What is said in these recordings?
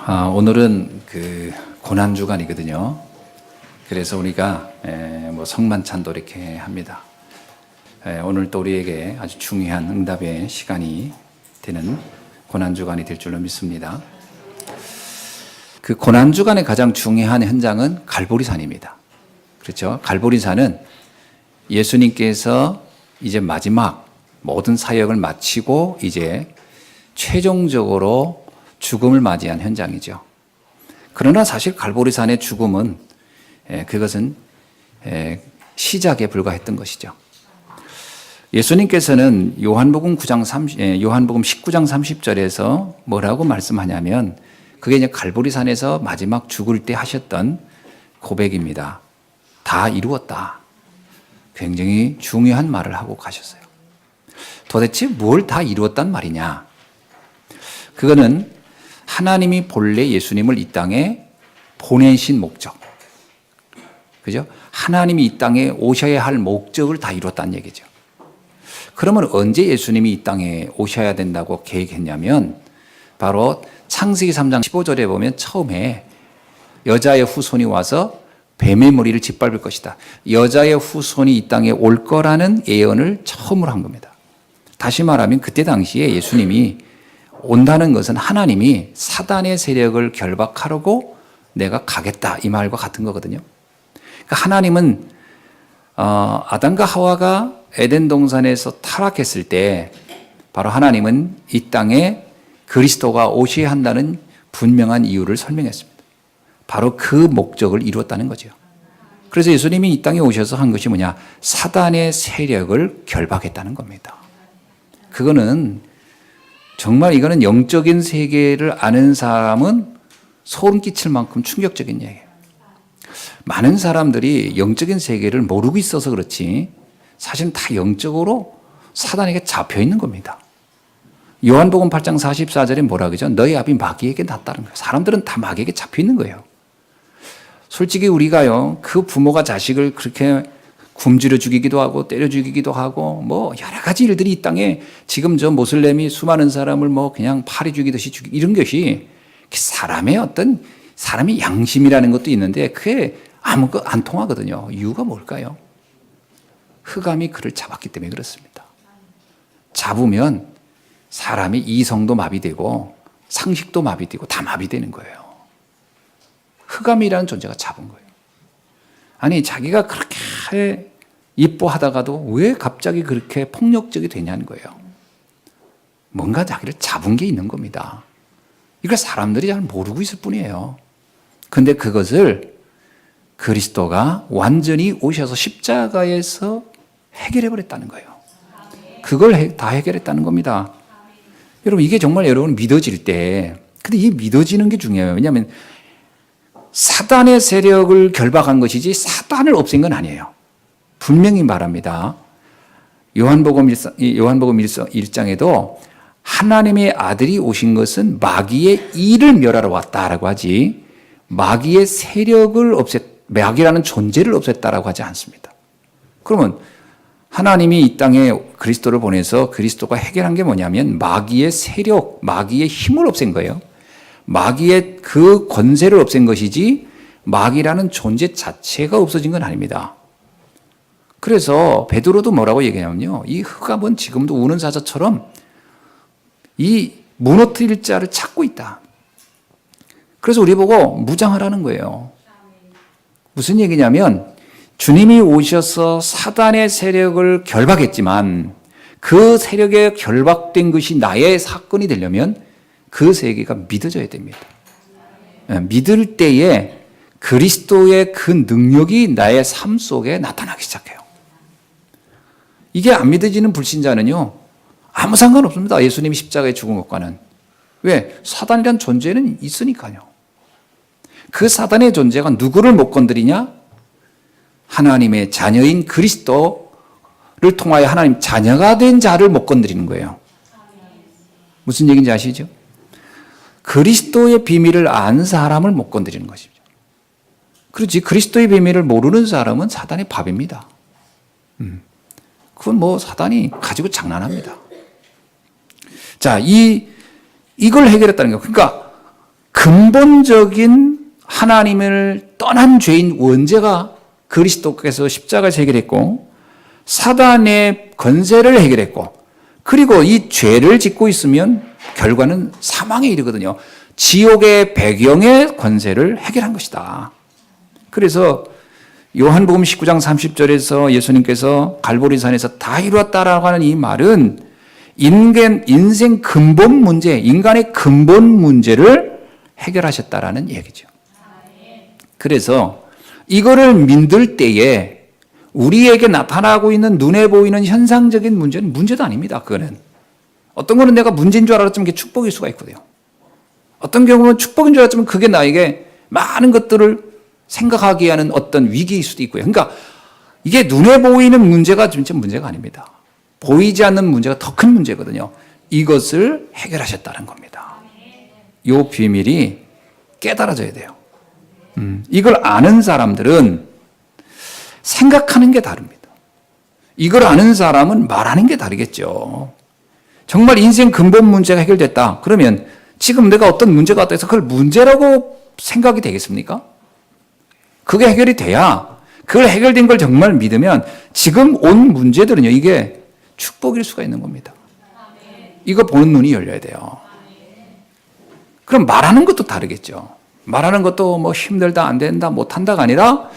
오늘은 그 고난주간이거든요. 그래서 우리가 성만찬도 이렇게 합니다. 오늘 또 우리에게 아주 중요한 응답의 시간이 되는 고난주간이 될 줄로 믿습니다. 그 고난주간의 가장 중요한 현장은 갈보리산입니다. 그렇죠? 갈보리산은 예수님께서 이제 마지막 모든 사역을 마치고 이제 최종적으로 죽음을 맞이한 현장이죠. 그러나 사실 갈보리산의 죽음은 그것은 시작에 불과했던 것이죠. 예수님께서는 요한복음 19장 30절에서 뭐라고 말씀하냐면 그게 이제 갈보리산에서 마지막 죽을 때 하셨던 고백입니다. 다 이루었다. 굉장히 중요한 말을 하고 가셨어요. 도대체 뭘 다 이루었단 말이냐? 그거는 하나님이 본래 예수님을 이 땅에 보내신 목적. 그죠? 하나님이 이 땅에 오셔야 할 목적을 다 이뤘다는 얘기죠. 그러면 언제 예수님이 이 땅에 오셔야 된다고 계획했냐면 바로 창세기 3장 15절에 보면 처음에 여자의 후손이 와서 뱀의 머리를 짓밟을 것이다. 여자의 후손이 이 땅에 올 거라는 예언을 처음으로 한 겁니다. 다시 말하면 그때 당시에 예수님이 온다는 것은 하나님이 사단의 세력을 결박하려고 내가 가겠다 이 말과 같은 거거든요. 그러니까 하나님은 아담과 하와가 에덴 동산에서 타락했을 때 바로 하나님은 이 땅에 그리스도가 오셔야 한다는 분명한 이유를 설명했습니다. 바로 그 목적을 이루었다는 거죠. 그래서 예수님이 이 땅에 오셔서 한 것이 뭐냐? 사단의 세력을 결박했다는 겁니다. 그거는 정말 이거는 영적인 세계를 아는 사람은 소름 끼칠 만큼 충격적인 얘기예요. 많은 사람들이 영적인 세계를 모르고 있어서 그렇지 사실은 다 영적으로 사단에게 잡혀 있는 겁니다. 요한복음 8장 44절에 뭐라 그러죠? 너희 아비 마귀에게 났다는 거예요. 사람들은 다 마귀에게 잡혀 있는 거예요. 솔직히 우리가요, 그 부모가 자식을 그렇게 굶주려 죽이기도 하고 때려 죽이기도 하고 뭐 여러 가지 일들이 이 땅에 지금 저 모슬렘이 수많은 사람을 뭐 그냥 파리 죽이듯이 이런 것이 사람의 양심이라는 것도 있는데 그게 아무것도 안 통하거든요. 이유가 뭘까요? 흑암이 그를 잡았기 때문에 그렇습니다. 잡으면 사람이 이성도 마비되고 상식도 마비되고 다 마비되는 거예요. 흑암이라는 존재가 잡은 거예요. 아니 자기가 그렇게 이뻐하다가도 왜 갑자기 그렇게 폭력적이 되냐는 거예요. 뭔가 자기를 잡은 게 있는 겁니다. 이걸 사람들이 잘 모르고 있을 뿐이에요. 그런데 그것을 그리스도가 완전히 오셔서 십자가에서 해결해버렸다는 거예요. 그걸 다 해결했다는 겁니다. 여러분 이게 정말 여러분 믿어질 때 근데 이게 믿어지는 게 중요해요. 왜냐하면 사단의 세력을 결박한 것이지 사단을 없앤 건 아니에요. 분명히 말합니다. 요한복음 1장에도 하나님의 아들이 오신 것은 마귀의 일을 멸하러 왔다라고 하지 마귀의 세력을 마귀라는 존재를 없앴다라고 하지 않습니다. 그러면 하나님이 이 땅에 그리스도를 보내서 그리스도가 해결한 게 뭐냐면 마귀의 세력, 마귀의 힘을 없앤 거예요. 마귀의 그 권세를 없앤 것이지 마귀라는 존재 자체가 없어진 건 아닙니다. 그래서 베드로도 뭐라고 얘기하냐면요. 이 흑암은 지금도 우는 사자처럼 이 무너뜨릴 자를 찾고 있다. 그래서 우리 보고 무장하라는 거예요. 무슨 얘기냐면 주님이 오셔서 사단의 세력을 결박했지만 그 세력에 결박된 것이 나의 사건이 되려면 그 세계가 믿어져야 됩니다. 믿을 때에 그리스도의 그 능력이 나의 삶 속에 나타나기 시작해요. 이게 안 믿어지는 불신자는요, 아무 상관없습니다. 예수님이 십자가에 죽은 것과는. 왜? 사단이란 존재는 있으니까요. 그 사단의 존재가 누구를 못 건드리냐? 하나님의 자녀인 그리스도를 통하여 하나님 자녀가 된 자를 못 건드리는 거예요. 무슨 얘기인지 아시죠? 그리스도의 비밀을 아는 사람을 못 건드리는 것이죠. 그렇지 그리스도의 비밀을 모르는 사람은 사단의 밥입니다. 그건 뭐 사단이 가지고 장난합니다. 자, 이걸 해결했다는 거예요. 그러니까 근본적인 하나님을 떠난 죄인 원죄가 그리스도께서 십자가에서 해결했고 사단의 권세를 해결했고 그리고 이 죄를 짓고 있으면 결과는 사망에 이르거든요. 지옥의 배경의 권세를 해결한 것이다. 그래서 요한복음 19장 30절에서 예수님께서 갈보리산에서 다 이루었다라고 하는 이 말은 인생 근본 문제, 인간의 근본 문제를 해결하셨다라는 얘기죠. 그래서 이거를 믿을 때에 우리에게 나타나고 있는 눈에 보이는 현상적인 문제는 문제도 아닙니다. 그거는. 어떤 거는 내가 문제인 줄 알았지만 그게 축복일 수가 있거든요. 어떤 경우는 축복인 줄 알았지만 그게 나에게 많은 것들을 생각하게 하는 어떤 위기일 수도 있고요. 그러니까 이게 눈에 보이는 문제가 진짜 문제가 아닙니다. 보이지 않는 문제가 더 큰 문제거든요. 이것을 해결하셨다는 겁니다. 이 비밀이 깨달아져야 돼요. 이걸 아는 사람들은 생각하는 게 다릅니다. 이걸 아는 사람은 말하는 게 다르겠죠. 정말 인생 근본 문제가 해결됐다. 그러면 지금 내가 어떤 문제가 왔다 해서 그걸 문제라고 생각이 되겠습니까? 그게 해결이 돼야 그걸 해결된 걸 정말 믿으면 지금 온 문제들은요, 이게 축복일 수가 있는 겁니다. 이거 보는 눈이 열려야 돼요. 그럼 말하는 것도 다르겠죠. 말하는 것도 뭐 힘들다, 안 된다, 못한다가 아니라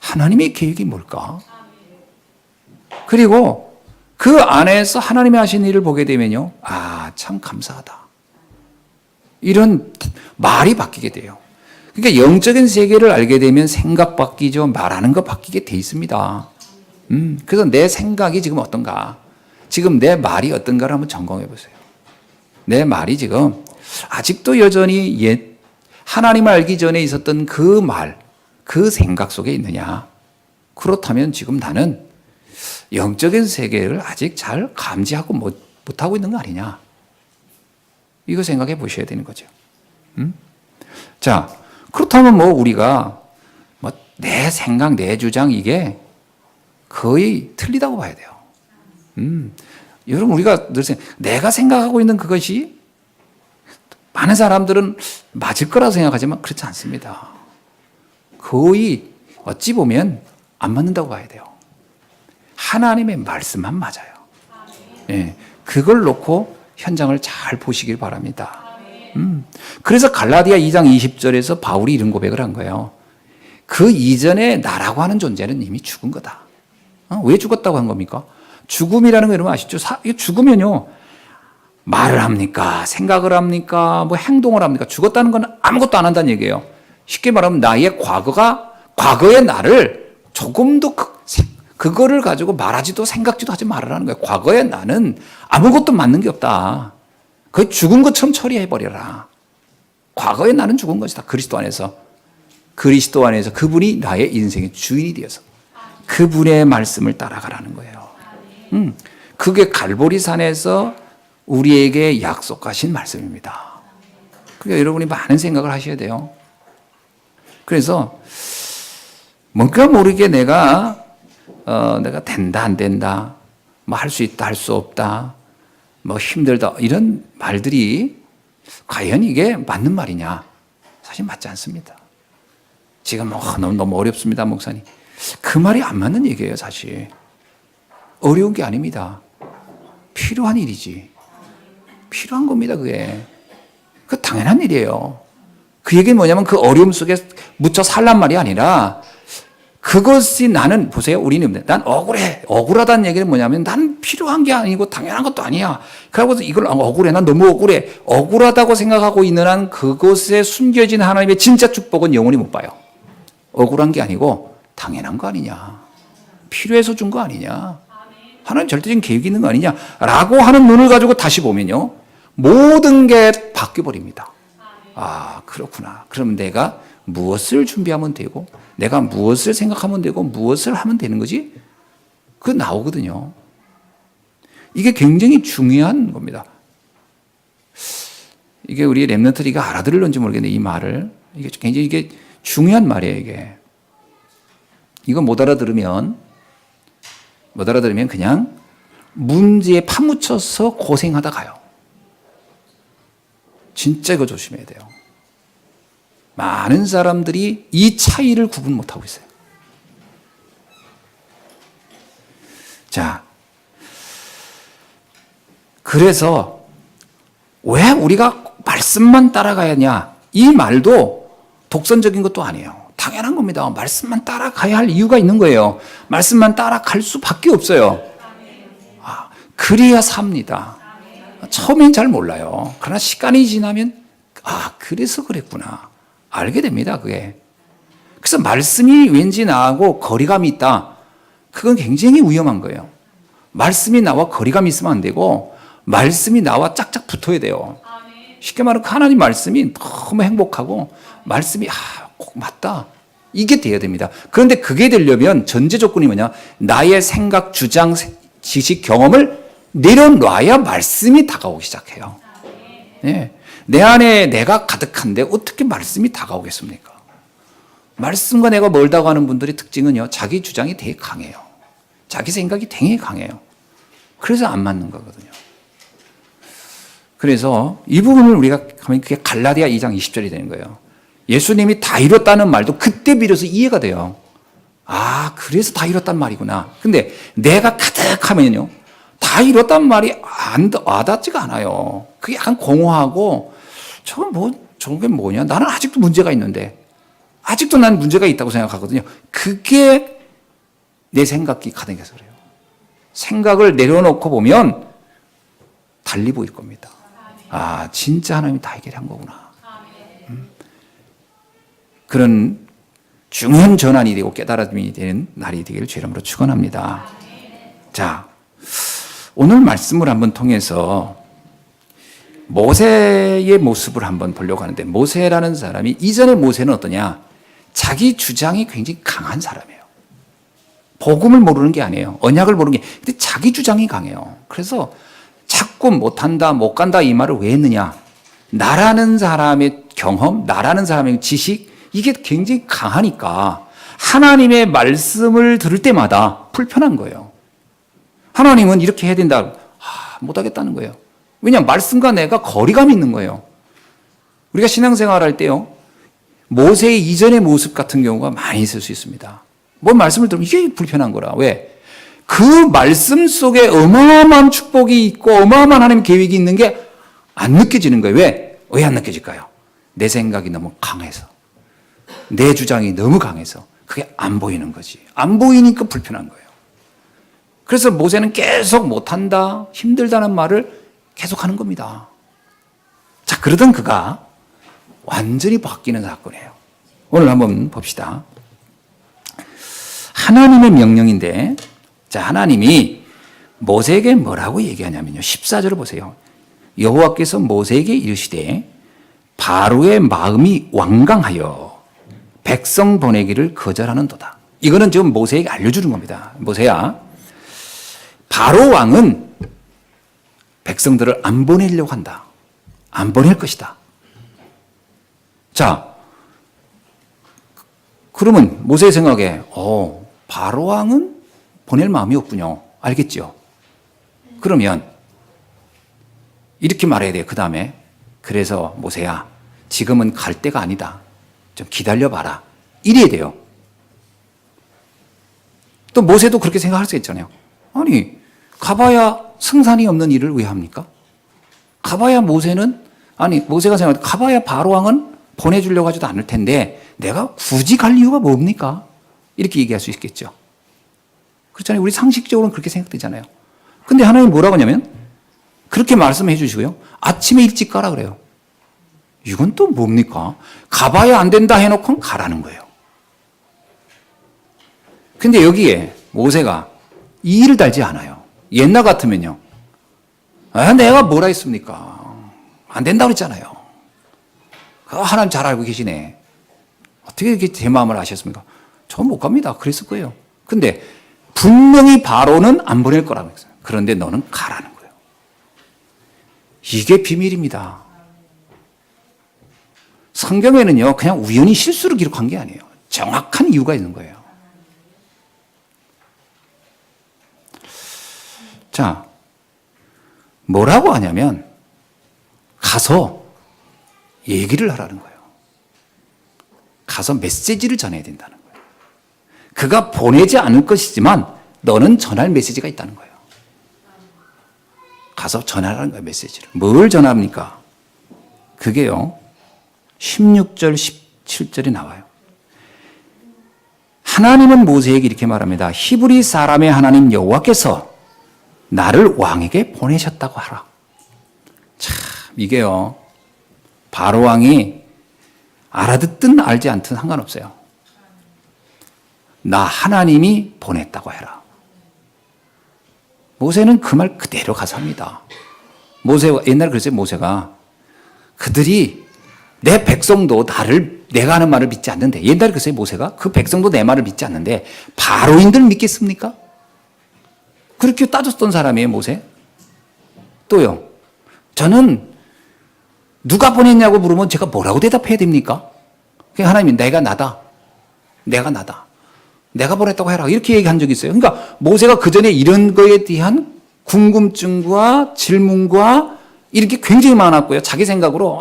하나님의 계획이 뭘까? 그리고 그 안에서 하나님이 하신 일을 보게 되면요, 아, 참 감사하다. 이런 말이 바뀌게 돼요. 그러니까 영적인 세계를 알게 되면 생각 바뀌죠. 말하는 거 바뀌게 돼 있습니다. 그래서 내 생각이 지금 어떤가? 지금 내 말이 어떤가를 한번 점검해 보세요. 내 말이 지금 아직도 여전히 하나님을 알기 전에 있었던 그 말, 그 생각 속에 있느냐? 그렇다면 지금 나는 영적인 세계를 아직 잘 감지하고 못하고 있는 거 아니냐? 이거 생각해 보셔야 되는 거죠. 자, 그렇다면 뭐 우리가 뭐 내 생각, 내 주장 이게 거의 틀리다고 봐야 돼요. 여러분 우리가 늘 내가 생각하고 있는 그것이 많은 사람들은 맞을 거라고 생각하지만 그렇지 않습니다. 거의 어찌 보면 안 맞는다고 봐야 돼요. 하나님의 말씀만 맞아요. 예, 그걸 놓고 현장을 잘 보시길 바랍니다. 그래서 갈라디아 2장 20절에서 바울이 이런 고백을 한 거예요. 그 이전에 나라고 하는 존재는 이미 죽은 거다. 왜 죽었다고 한 겁니까? 죽음이라는 거 여러분 아시죠? 죽으면요, 말을 합니까? 생각을 합니까? 뭐 행동을 합니까? 죽었다는 건 아무것도 안 한다는 얘기예요. 쉽게 말하면 나의 과거의 나를 조금도 그거를 가지고 말하지도 생각지도 하지 말으라는 거예요. 과거의 나는 아무것도 맞는 게 없다. 거의 죽은 것처럼 처리해버려라. 과거의 나는 죽은 것이다. 그리스도 안에서 그분이 나의 인생의 주인이 되어서 그분의 말씀을 따라가라는 거예요. 그게 갈보리산에서 우리에게 약속하신 말씀입니다. 그러니까 여러분이 많은 생각을 하셔야 돼요. 그래서 뭔가 모르게 내가 된다 안 된다, 뭐 할 수 있다 할 수 없다, 뭐 힘들다 이런 말들이 과연 이게 맞는 말이냐? 사실 맞지 않습니다. 지금 너무 어렵습니다, 목사님. 그 말이 안 맞는 얘기예요, 사실. 어려운 게 아닙니다. 필요한 일이지. 필요한 겁니다, 그게. 그 당연한 일이에요. 그 얘기는 뭐냐면 그 어려움 속에 묻혀 살란 말이 아니라 그것이 나는, 보세요. 우리는 난 억울해. 억울하다는 얘기는 뭐냐면 난 필요한 게 아니고 당연한 것도 아니야. 그러고서 이걸 억울해. 난 너무 억울해. 억울하다고 생각하고 있는 한 그것에 숨겨진 하나님의 진짜 축복은 영원히 못 봐요. 억울한 게 아니고 당연한 거 아니냐. 필요해서 준 거 아니냐. 하나님 절대적인 계획이 있는 거 아니냐라고 하는 눈을 가지고 다시 보면요, 모든 게 바뀌어버립니다. 아, 그렇구나. 그럼 내가 무엇을 준비하면 되고 내가 무엇을 생각하면 되고 무엇을 하면 되는 거지? 그거 나오거든요. 이게 굉장히 중요한 겁니다. 이게 우리 랩런트리가 알아들을런지 모르겠는데 이 말을, 이게 굉장히 이게 중요한 말이에요. 이거 못 알아들으면 그냥 문제에 파묻혀서 고생하다 가요. 진짜 이거 조심해야 돼요. 많은 사람들이 이 차이를 구분 못하고 있어요. 자, 그래서 왜 우리가 말씀만 따라가야 하냐? 이 말도 독선적인 것도 아니에요. 당연한 겁니다. 말씀만 따라가야 할 이유가 있는 거예요. 말씀만 따라갈 수밖에 없어요. 그래야 삽니다. 처음엔 잘 몰라요. 그러나 시간이 지나면 그래서 그랬구나. 알게 됩니다. 그게. 그래서 말씀이 왠지 나하고 거리감이 있다. 그건 굉장히 위험한 거예요. 말씀이 나와 거리감이 있으면 안 되고 말씀이 나와 짝짝 붙어야 돼요. 쉽게 말하면 하나님 말씀이 너무 행복하고 말씀이 꼭 맞다. 이게 돼야 됩니다. 그런데 그게 되려면 전제 조건이 뭐냐? 나의 생각, 주장, 지식, 경험을 내려놔야 말씀이 다가오기 시작해요. 네. 내 안에 내가 가득한데 어떻게 말씀이 다가오겠습니까? 말씀과 내가 멀다고 하는 분들의 특징은요, 자기 주장이 되게 강해요. 자기 생각이 되게 강해요. 그래서 안 맞는 거거든요. 그래서 이 부분을 우리가 하면 그게 갈라디아 2장 20절이 되는 거예요. 예수님이 다 이뤘다는 말도 그때 비로소 이해가 돼요. 그래서 다 이뤘단 말이구나. 근데 내가 가득하면요, 다 이뤘단 말이 와닿지가 않아요. 그게 약간 공허하고, 저게 뭐냐? 나는 아직도 문제가 있는데, 아직도 난 문제가 있다고 생각하거든요. 그게 내 생각이 가득해서 그래요. 생각을 내려놓고 보면 달리 보일 겁니다. 진짜 하나님이 다 해결한 거구나. 그런 중요한 전환이 되고 깨달음이 되는 날이 되기를 주의 이름으로 축원합니다. 자, 오늘 말씀을 한번 통해서 모세의 모습을 한번 보려고 하는데, 모세라는 사람이, 이전의 모세는 어떠냐? 자기 주장이 굉장히 강한 사람이에요. 복음을 모르는 게 아니에요. 언약을 모르는 게, 근데 자기 주장이 강해요. 그래서 자꾸 못한다, 못 간다 이 말을 왜 했느냐? 나라는 사람의 경험, 나라는 사람의 지식, 이게 굉장히 강하니까 하나님의 말씀을 들을 때마다 불편한 거예요. 하나님은 이렇게 해야 된다. 못하겠다는 거예요. 왜냐하면 말씀과 내가 거리감이 있는 거예요. 우리가 신앙생활 할 때요, 모세의 이전의 모습 같은 경우가 많이 있을 수 있습니다. 뭔 말씀을 들으면 이게 불편한 거라. 왜? 그 말씀 속에 어마어마한 축복이 있고 어마어마한 하나님의 계획이 있는 게 안 느껴지는 거예요. 왜? 왜 안 느껴질까요? 내 생각이 너무 강해서. 내 주장이 너무 강해서 그게 안 보이는 거지. 안 보이니까 불편한 거예요. 그래서 모세는 계속 못한다, 힘들다는 말을 계속 하는 겁니다. 자, 그러던 그가 완전히 바뀌는 사건이에요. 오늘 한번 봅시다. 하나님의 명령인데, 자, 하나님이 모세에게 뭐라고 얘기하냐면요, 14절을 보세요. 여호와께서 모세에게 이르시되 바로의 마음이 완강하여 백성 보내기를 거절하는도다. 이거는 지금 모세에게 알려주는 겁니다. 모세야, 바로 왕은 백성들을 안 보내려고 한다. 안 보낼 것이다. 자, 그러면 모세의 생각에 바로 왕은 보낼 마음이 없군요. 알겠죠? 그러면 이렇게 말해야 돼요. 그 다음에, 그래서 모세야, 지금은 갈 때가 아니다. 좀 기다려봐라. 이래야 돼요. 또 모세도 그렇게 생각할 수 있잖아요. 아니, 가봐야 승산이 없는 일을 왜 합니까? 가봐야 모세가 생각할 때 가봐야 바로 왕은 보내주려고 하지도 않을 텐데 내가 굳이 갈 이유가 뭡니까? 이렇게 얘기할 수 있겠죠. 그렇잖아요. 우리 상식적으로는 그렇게 생각되잖아요. 근데 하나님 뭐라고 하냐면 그렇게 말씀해 주시고요, 아침에 일찍 가라 그래요. 이건 또 뭡니까? 가봐야 안 된다 해놓고는 가라는 거예요. 근데 여기에 모세가 이 일을 달지 않아요. 옛날 같으면요, 내가 뭐라 했습니까? 안 된다고 그랬잖아요. 하나님 잘 알고 계시네. 어떻게 이렇게 제 마음을 아셨습니까? 저 못 갑니다. 그랬을 거예요. 근데 분명히 바로는 안 보낼 거라고 했어요. 그런데 너는 가라는 거예요. 이게 비밀입니다. 성경에는요, 그냥 우연히 실수로 기록한 게 아니에요. 정확한 이유가 있는 거예요. 자, 뭐라고 하냐면 가서 얘기를 하라는 거예요. 가서 메시지를 전해야 된다는 거예요. 그가 보내지 않을 것이지만 너는 전할 메시지가 있다는 거예요. 가서 전하라는 거예요, 메시지를. 뭘 전합니까? 그게요, 16절, 17절에 나와요. 하나님은 모세에게 이렇게 말합니다. 히브리 사람의 하나님 여호와께서 나를 왕에게 보내셨다고 하라. 참, 이게요, 바로 왕이 알아듣든 알지 않든 상관없어요. 나 하나님이 보냈다고 해라. 모세는 그 말 그대로 가서 합니다. 옛날에 그랬어요. 모세가 그들이 내 백성도 내가 하는 말을 믿지 않는데, 옛날에 그랬어요. 모세가 그 백성도 내 말을 믿지 않는데 바로인들 믿겠습니까? 그렇게 따졌던 사람이에요, 모세. 또요, 저는 누가 보냈냐고 물으면 제가 뭐라고 대답해야 됩니까? 하나님이 내가 나다. 내가 보냈다고 해라. 이렇게 얘기한 적이 있어요. 그러니까 모세가 그전에 이런 거에 대한 궁금증과 질문과 이렇게 굉장히 많았고요. 자기 생각으로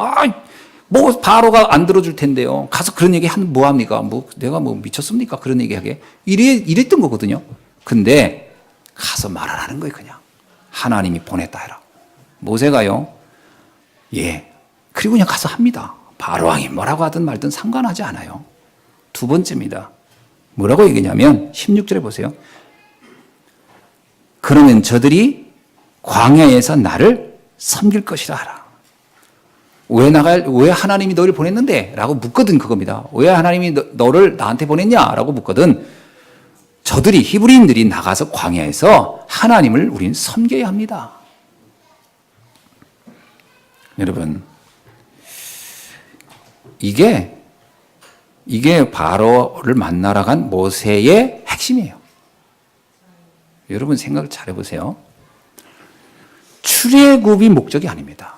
뭐 바로가 안 들어줄 텐데요. 가서 그런 얘기 하면 뭐합니까? 내가 미쳤습니까? 그런 얘기하게. 이랬던 거거든요. 근데 가서 말을 하는 거예요. 그냥 하나님이 보냈다 해라. 모세가요, 그리고 그냥 가서 합니다. 바로왕이 뭐라고 하든 말든 상관하지 않아요. 두 번째입니다. 뭐라고 얘기냐면 16절에 보세요. 그러면 저들이 광야에서 나를 섬길 것이라 하라. 왜 하나님이 너를 보냈는데? 라고 묻거든. 그겁니다. 왜 하나님이 너를 나한테 보냈냐? 라고 묻거든. 저들이, 히브리인들이 나가서 광야에서 하나님을 우리는 섬겨야 합니다. 여러분, 이게 바로를 만나러 간 모세의 핵심이에요. 여러분 생각을 잘 해보세요. 출애굽이 목적이 아닙니다.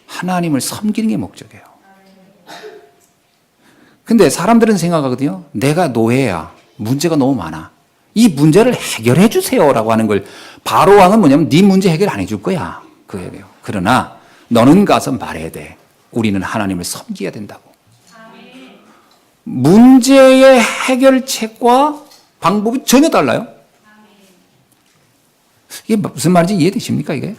하나님을 섬기는 게 목적이에요. 근데 사람들은 생각하거든요. 내가 노예야. 문제가 너무 많아. 이 문제를 해결해 주세요라고 하는 걸, 바로 왕은 뭐냐면 네 문제 해결 안 해줄 거야. 그 얘기예요. 그러나 너는 가서 말해야 돼. 우리는 하나님을 섬겨야 된다고. 문제의 해결책과 방법이 전혀 달라요. 이게 무슨 말인지 이해되십니까, 이게?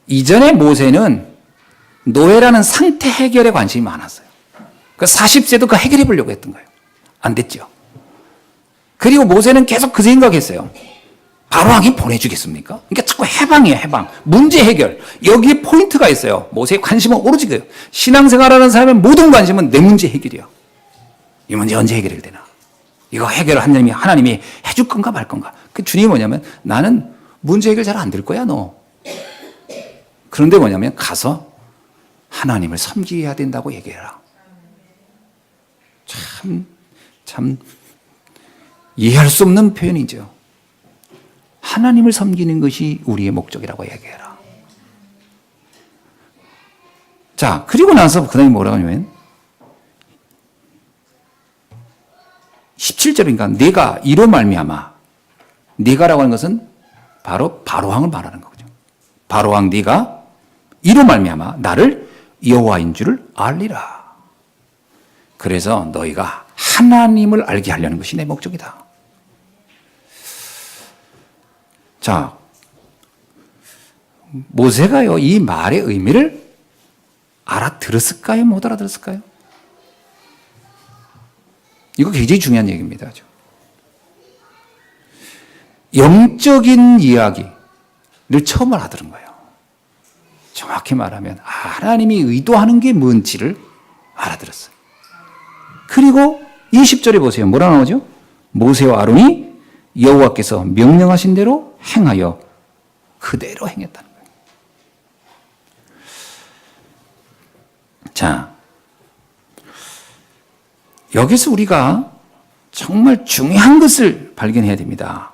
이전에 모세는 노예라는 상태 해결에 관심이 많았어요. 그 40세도 그 해결해 보려고 했던 거예요. 안 됐죠. 그리고 모세는 계속 그 생각했어요. 바로왕이 보내주겠습니까? 그러니까 자꾸 해방이에요, 해방. 문제 해결. 여기에 포인트가 있어요. 모세의 관심은 오로지 그예요. 신앙생활하는 사람의 모든 관심은 내 문제 해결이에요. 이 문제 언제 해결이 되나? 이거 해결을 하나님이 해줄 건가 말 건가? 그 주님이 뭐냐면 나는 문제 해결 잘 안 될 거야, 너. 그런데 뭐냐면 가서 하나님을 섬겨야 된다고 얘기해라. 참 이해할 수 없는 표현이죠. 하나님을 섬기는 것이 우리의 목적이라고 얘기해라. 자, 그리고 나서 그 다음에 뭐라고 하냐면 17절인가 네가 이로 말미암아, 네가라고 하는 것은 바로 바로왕을 말하는 거죠. 바로왕 네가 이로 말미암아 나를 여호와인 줄을 알리라. 그래서 너희가 하나님을 알게 하려는 것이 내 목적이다. 자, 모세가요, 이 말의 의미를 알아들었을까요? 못 알아들었을까요? 이거 굉장히 중요한 얘기입니다. 영적인 이야기를 처음 알아들은 거예요. 정확히 말하면 하나님이 의도하는 게 뭔지를 알아들었어요. 그리고 20절에 보세요. 뭐라 나오죠? 모세와 아론이 여호와께서 명령하신 대로 행하여 그대로 행했다는 거예요. 자, 여기서 우리가 정말 중요한 것을 발견해야 됩니다.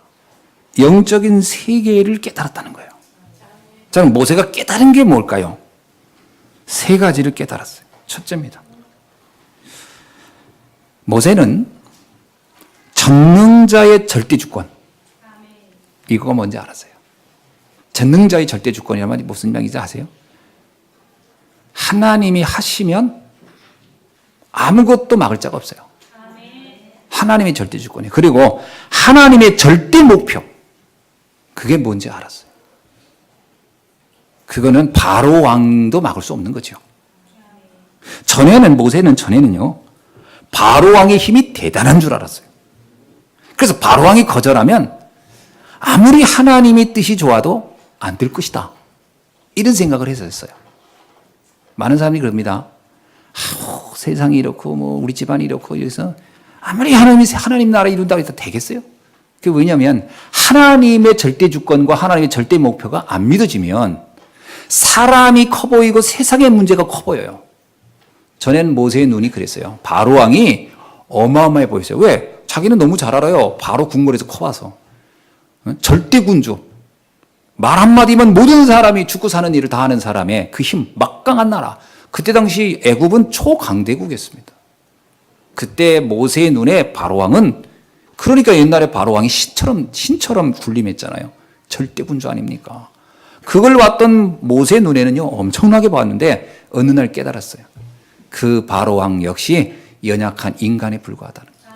영적인 세계를 깨달았다는 거예요. 자, 모세가 깨달은 게 뭘까요? 세 가지를 깨달았어요. 첫째입니다. 모세는 전능자의 절대주권, 이거가 뭔지 알았어요. 전능자의 절대주권이란 말이 무슨 말인지 아세요? 하나님이 하시면 아무것도 막을 자가 없어요. 하나님의 절대 주권이에요. 그리고 하나님의 절대 목표, 그게 뭔지 알았어요. 그거는 바로 왕도 막을 수 없는 거죠. 모세는요, 바로 왕의 힘이 대단한 줄 알았어요. 그래서 바로 왕이 거절하면 아무리 하나님의 뜻이 좋아도 안 될 것이다, 이런 생각을 했었어요. 많은 사람이 그럽니다. 세상이 이렇고 우리 집안이 이렇고 여기서 아무리 하나님 나라 이룬다고 해서 되겠어요? 그게 왜냐하면 하나님의 절대 주권과 하나님의 절대 목표가 안 믿어지면 사람이 커 보이고 세상의 문제가 커 보여요. 전에는 모세의 눈이 그랬어요. 바로 왕이 어마어마해 보였어요. 왜? 자기는 너무 잘 알아요. 바로 궁궐에서 커와서. 절대 군주. 말 한마디면 모든 사람이 죽고 사는 일을 다 하는 사람의 그 힘, 막강한 나라. 그때 당시 애굽은 초강대국이었습니다. 그때 모세의 눈에 바로왕은, 그러니까 옛날에 바로왕이 신처럼 군림했잖아요. 절대 군주 아닙니까? 그걸 봤던 모세의 눈에는요, 엄청나게 봤는데 어느 날 깨달았어요. 그 바로왕 역시 연약한 인간에 불과하다는 거예요.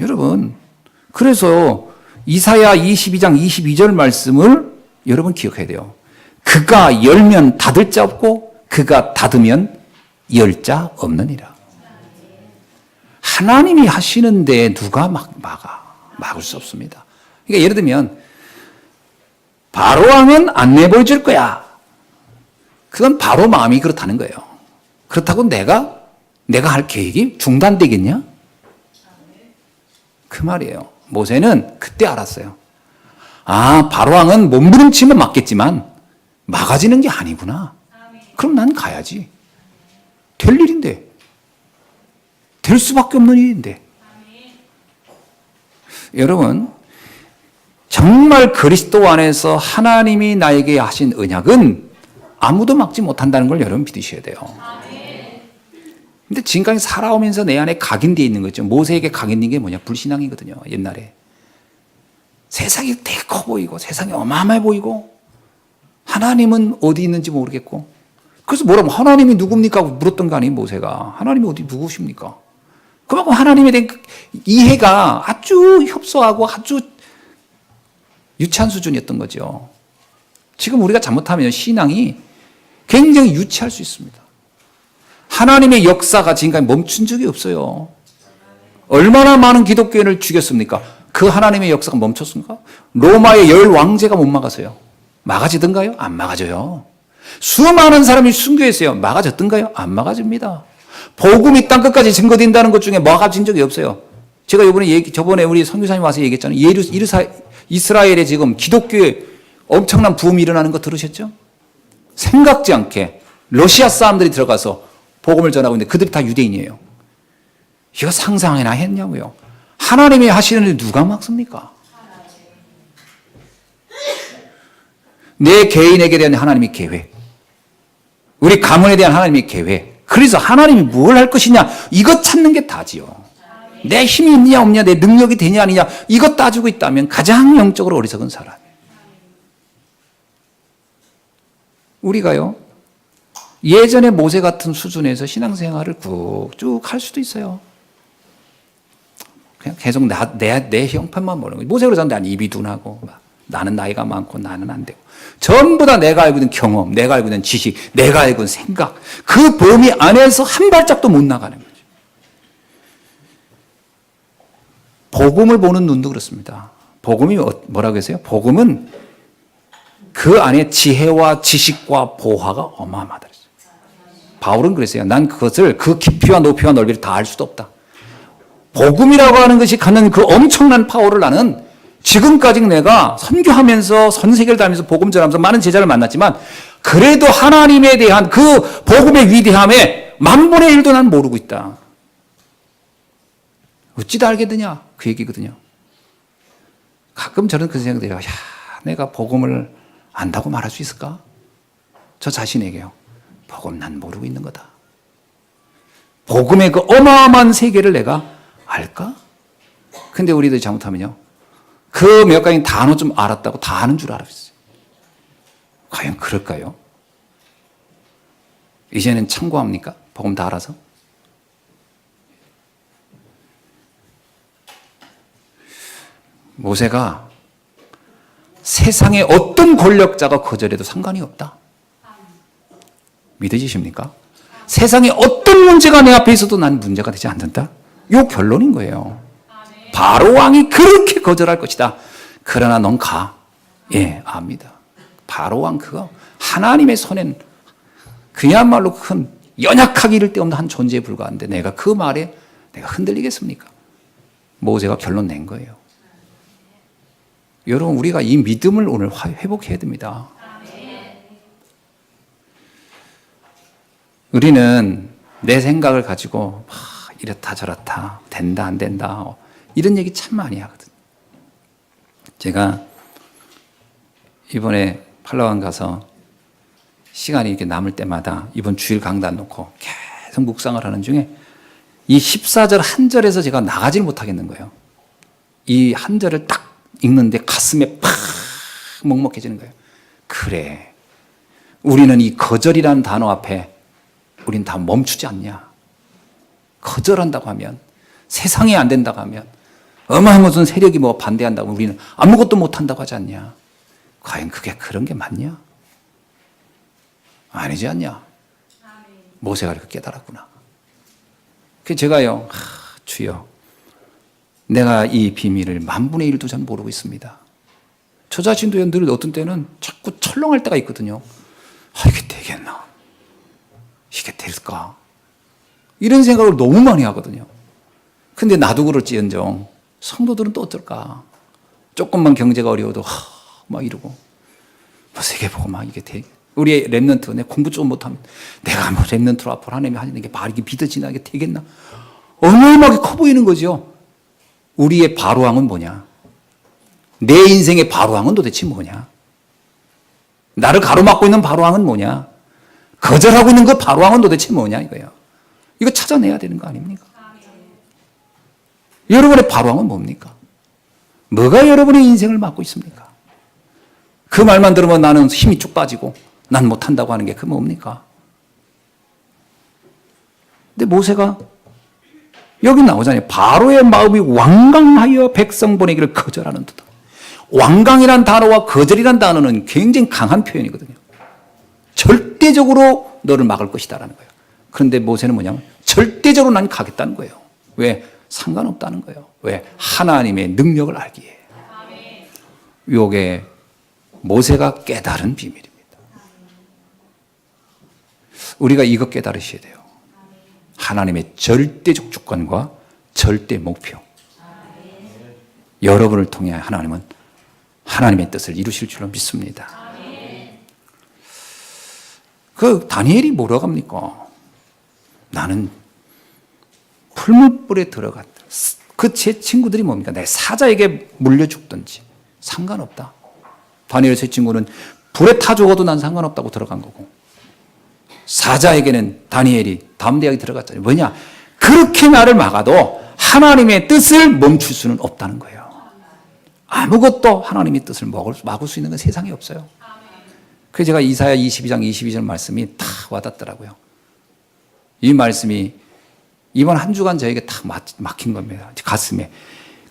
여러분, 그래서 이사야 22장 22절 말씀을 여러분 기억해야 돼요. 그가 열면 닫을 자 없고 그가 닫으면 열 자 없느니라. 하나님이 하시는데 누가 막을 수 없습니다. 그러니까 예를 들면 바로왕은 안 내보여 줄 거야. 그건 바로 마음이 그렇다는 거예요. 그렇다고 내가 할 계획이 중단되겠냐? 그 말이에요. 모세는 그때 알았어요. 바로왕은 몸부림치면 맞겠지만 막아지는 게 아니구나. 그럼 난 가야지. 될 일인데. 될 수밖에 없는 일인데. 여러분, 정말 그리스도 안에서 하나님이 나에게 하신 언약은 아무도 막지 못한다는 걸 여러분 믿으셔야 돼요. 근데 지금까지 살아오면서 내 안에 각인되어 있는 거죠. 모세에게 각인된 게 뭐냐? 불신앙이거든요. 옛날에. 세상이 되게 커 보이고 세상이 어마어마해 보이고 하나님은 어디 있는지 모르겠고, 그래서 뭐라고 하나님이 누굽니까? 물었던 거 아니에요, 모세가. 하나님이 어디 누구십니까? 그만큼 하나님에 대한 이해가 아주 협소하고 아주 유치한 수준이었던 거죠. 지금 우리가 잘못하면 신앙이 굉장히 유치할 수 있습니다. 하나님의 역사가 지금까지 멈춘 적이 없어요. 얼마나 많은 기독교인을 죽였습니까? 그 하나님의 역사가 멈췄습니까? 로마의 10왕제가 못 막았어요. 막아지던가요? 안 막아져요. 수많은 사람이 순교했어요. 막아졌던가요? 안 막아집니다. 복음이 땅끝까지 증거된다는 것 중에 막아진 적이 없어요. 제가 저번에 우리 선교사님 와서 얘기했잖아요. 이스라엘에 지금 기독교에 엄청난 부흥이 일어나는 거 들으셨죠? 생각지 않게 러시아 사람들이 들어가서 복음을 전하고 있는데 그들이 다 유대인이에요. 이거 상상이나 했냐고요. 하나님이 하시는데 누가 막습니까? 내 개인에게 대한 하나님의 계획, 우리 가문에 대한 하나님의 계획, 그래서 하나님이 뭘 할 것이냐 이것 찾는 게 다지요. 내 힘이 있냐 없냐, 내 능력이 되냐 아니냐 이것 따지고 있다면 가장 영적으로 어리석은 사람이에요. 우리가요, 예전에 모세 같은 수준에서 신앙생활을 쭉 할 수도 있어요. 그냥 계속 내 형편만 보는 거예요. 모세 그러잖아요. 난 입이 둔하고 나는 나이가 많고 나는 안 되고. 전부 다 내가 알고 있는 경험, 내가 알고 있는 지식, 내가 알고 있는 생각, 그 범위 안에서 한 발짝도 못 나가는 거죠. 복음을 보는 눈도 그렇습니다. 복음이 뭐라고 했어요? 복음은 그 안에 지혜와 지식과 보화가 어마어마하다. 바울은 그랬어요. 난 그것을 그 깊이와 높이와 넓이를 다 알 수도 없다. 복음이라고 하는 것이 갖는 그 엄청난 파워를 나는 지금까지 내가 선교하면서 전 세계를 다니면서 복음 전하면서 많은 제자를 만났지만 그래도 하나님에 대한 그 복음의 위대함에 만분의 1도 난 모르고 있다. 어찌다 알게 되냐? 그 얘기거든요. 가끔 저는 그 생각이 들어요. 내가 복음을 안다고 말할 수 있을까? 저 자신에게요. 복음 난 모르고 있는 거다. 복음의 그 어마어마한 세계를 내가 알까? 근데 우리들이 잘못하면요, 그 몇 가지 단어 좀 알았다고 다 아는 줄 알았어요. 과연 그럴까요? 이제는 참고합니까? 복음 다 알아서? 모세가 세상의 어떤 권력자가 거절해도 상관이 없다. 믿어지십니까? 세상에 어떤 문제가 내 앞에 있어도 난 문제가 되지 않는다. 이 결론인 거예요. 바로 왕이 그렇게 거절할 것이다. 그러나 넌 가. 예, 압니다. 바로 왕 그거 하나님의 손엔 그야말로 큰 연약하기 이를 데 없는 한 존재에 불과한데 내가 그 말에 내가 흔들리겠습니까? 모세가 결론 낸 거예요. 여러분 우리가 이 믿음을 오늘 회복해야 됩니다. 우리는 내 생각을 가지고 이렇다 저렇다 된다 안 된다 이런 얘기 참 많이 하거든요. 제가 이번에 팔라완 가서 시간이 이렇게 남을 때마다 이번 주일 강단 놓고 계속 묵상을 하는 중에 이 14절 한 절에서 제가 나가질 못하겠는 거예요. 이 한 절을 딱 읽는데 가슴에 팍 먹먹해지는 거예요. 그래, 우리는 이 거절이라는 단어 앞에 우린 다 멈추지 않냐. 거절한다고 하면, 세상이 안 된다고 하면, 어마어마한 무슨 세력이 뭐 반대한다고 우리는 아무것도 못한다고 하지 않냐. 과연 그게 그런 게 맞냐? 아니지 않냐. 모세가 이렇게 깨달았구나. 그래서 제가요, 주여, 내가 이 비밀을 10,000분의 1도 전 모르고 있습니다. 저 자신도 늘 어떤 때는 자꾸 철렁할 때가 있거든요. 이게 되겠나? 이게 될까? 이런 생각을 너무 많이 하거든요. 근데 나도 그럴지언정 성도들은 또 어떨까? 조금만 경제가 어려워도 막 이러고 뭐 세계보고 막 이게 돼. 우리 랩런트 내 공부 좀 못하면 내가 뭐 랩런트로 앞으로 하나님이 하는 게 말이 믿어지나 이게 되겠나? 어마어마하게 커 보이는 거죠. 우리의 바로왕은 뭐냐? 내 인생의 바로왕은 도대체 뭐냐? 나를 가로막고 있는 바로왕은 뭐냐? 거절하고 있는 그 바로왕은 도대체 뭐냐 이거예요. 이거 찾아내야 되는 거 아닙니까? 여러분의 바로왕은 뭡니까? 뭐가 여러분의 인생을 막고 있습니까? 그 말만 들으면 나는 힘이 쭉 빠지고 난 못한다고 하는 게 그 뭡니까? 근데 모세가 여기 나오잖아요. 바로의 마음이 완강하여 백성 보내기를 거절하는 듯. 완강이란 단어와 거절이란 단어는 굉장히 강한 표현이거든요. 절대적으로 너를 막을 것이다라는 거예요. 그런데 모세는 뭐냐면 절대적으로 난 가겠다는 거예요. 왜? 상관없다는 거예요. 왜? 하나님의 능력을 알기에. 이게 모세가 깨달은 비밀입니다. 우리가 이것 깨달으셔야 돼요. 하나님의 절대적 주권과 절대 목표. 여러분을 통해 하나님은 하나님의 뜻을 이루실 줄로 믿습니다. 그 다니엘이 뭐라고 합니까? 나는 풀무불에 들어갔다. 그 제 친구들이 뭡니까? 내 사자에게 물려 죽든지 상관없다. 다니엘 세 친구는 불에 타 죽어도 난 상관없다고 들어간 거고, 사자에게는 다니엘이 다음 대학에 들어갔잖아요. 뭐냐? 그렇게 나를 막아도 하나님의 뜻을 멈출 수는 없다는 거예요. 아무것도 하나님의 뜻을 막을 수 있는 건 세상에 없어요. 그래서 제가 이사야 22장 22절 말씀이 다 와닿더라고요. 이 말씀이 이번 한 주간 저에게 다 막힌 겁니다. 가슴에.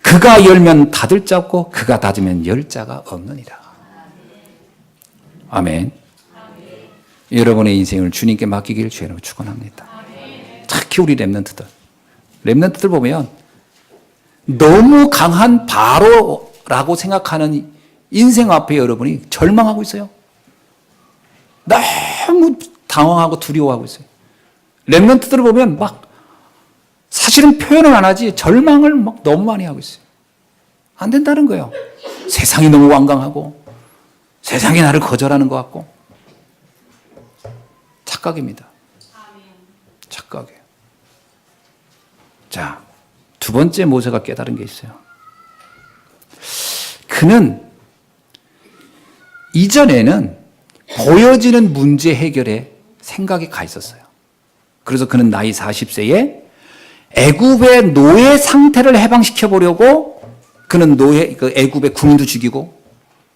그가 열면 닫을 자 없고 그가 닫으면 열 자가 없느니라. 아멘. 여러분의 인생을 주님께 맡기기를 주의로 축원합니다. 특히 우리 랩런트들 보면 너무 강한 바로라고 생각하는 인생 앞에 여러분이 절망하고 있어요. 너무 당황하고 두려워하고 있어요. 랩런트들을 보면 막 사실은 표현을 안 하지 절망을 막 너무 많이 하고 있어요. 안 된다는 거예요. 세상이 너무 완강하고 세상이 나를 거절하는 것 같고. 착각입니다. 착각이에요. 자, 두 번째 모세가 깨달은 게 있어요. 그는 이전에는 보여지는 문제 해결에 생각이 가 있었어요. 그래서 그는 나이 40세에 애굽의 노예 상태를 해방시켜 보려고 그는 애굽의 군인도 죽이고